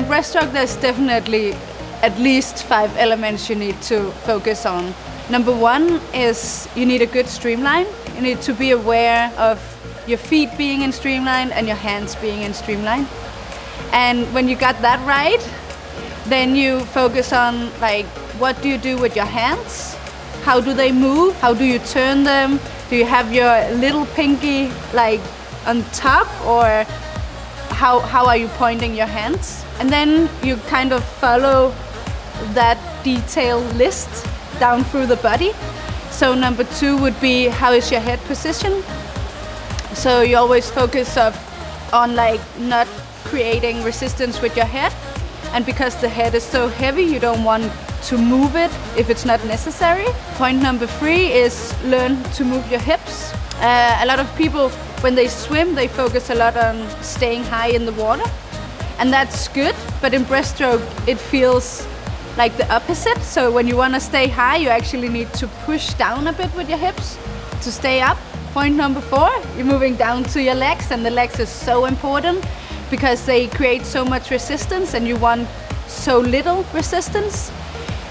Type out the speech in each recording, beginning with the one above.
breaststroke, there's definitely at least 5 elements you need to focus on. Number 1 is you need a good streamline. You need to be aware of your feet being in streamline and your hands being in streamline. And when you got that right, then you focus on like, what do you do with your hands? How do they move? How do you turn them? Do you have your little pinky like on top, or how are you pointing your hands? And then you kind of follow that detailed list down through the body. So number 2 would be, how is your head position? So you always focus on like not creating resistance with your head. And because the head is so heavy, you don't want to move it if it's not necessary. Point number 3 is learn to move your hips. A lot of people, when they swim, they focus a lot on staying high in the water. And that's good, but in breaststroke, it feels like the opposite. So when you want to stay high, you actually need to push down a bit with your hips to stay up. Point number 4, you're moving down to your legs, and the legs is so important because they create so much resistance and you want so little resistance.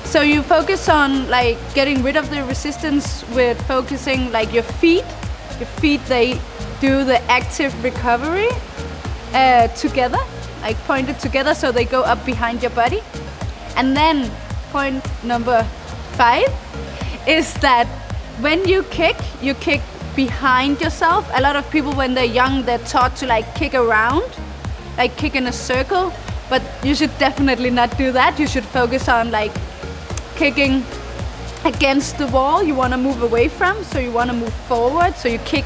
So you focus on like getting rid of the resistance with focusing like your feet. Your feet, they do the active recovery together, like pointed together, so they go up behind your body. And then point number 5 is that when you kick behind yourself. A lot of people, when they're young, they're taught to like kick around, like kick in a circle, but you should definitely not do that. You should focus on like kicking against the wall you want to move away from, so you want to move forward, so you kick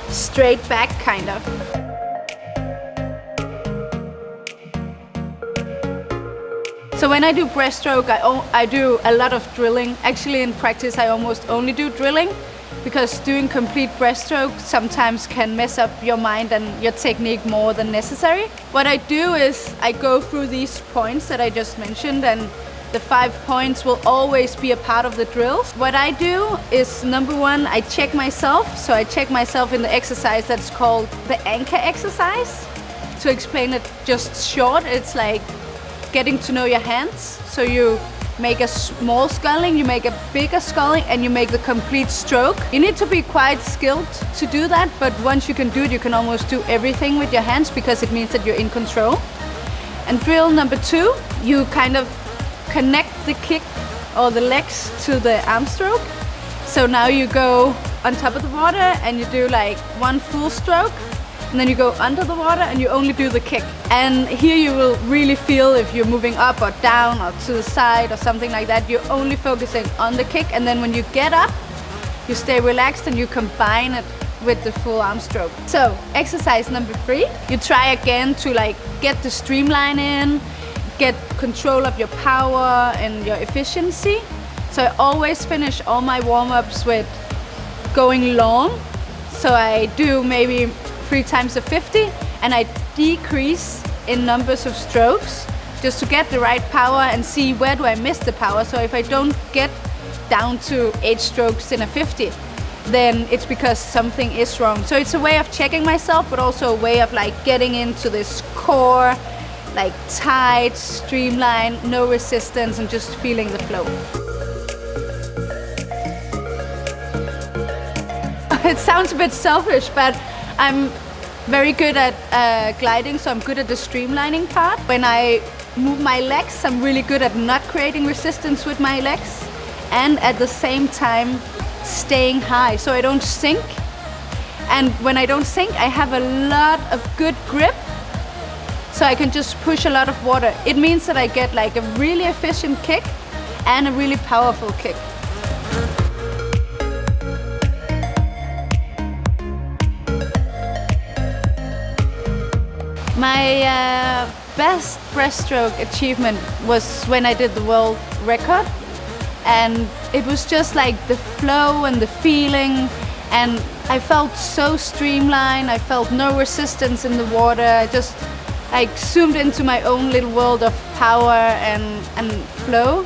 straight back kind of. So when I do breaststroke, I do a lot of drilling. Actually in practice I almost only do drilling, because doing complete breaststroke sometimes can mess up your mind and your technique more than necessary. What I do is I go through these points that I just mentioned, and the 5 points will always be a part of the drills. What I do is, number 1, I check myself. So I check myself in the exercise that's called the anchor exercise. To explain it just short, it's like getting to know your hands. So you make a small sculling, you make a bigger sculling, and you make the complete stroke. You need to be quite skilled to do that, but once you can do it, you can almost do everything with your hands, because it means that you're in control. And drill number 2, you kind of connect the kick or the legs to the arm stroke. So now you go on top of the water and you do like 1 full stroke, and then you go under the water and you only do the kick. And here you will really feel if you're moving up or down or to the side or something like that. You're only focusing on the kick, and then when you get up, you stay relaxed and you combine it with the full arm stroke. So exercise number 3, you try again to like get the streamline in, get control of your power and your efficiency. So I always finish all my warm-ups with going long. So I do maybe 3 times a 50, and I decrease in numbers of strokes just to get the right power and see where do I miss the power. So if I don't get down to 8 strokes in a 50, then it's because something is wrong. So it's a way of checking myself, but also a way of like getting into this core, like tight, streamlined, no resistance, and just feeling the flow. It sounds a bit selfish, but I'm very good at gliding, so I'm good at the streamlining part. When I move my legs, I'm really good at not creating resistance with my legs, and at the same time staying high so I don't sink. And when I don't sink, I have a lot of good grip, so I can just push a lot of water. It means that I get like a really efficient kick and a really powerful kick. My best breaststroke achievement was when I did the world record, and it was just like the flow and the feeling, and I felt so streamlined. I felt no resistance in the water. I just like zoomed into my own little world of power and flow.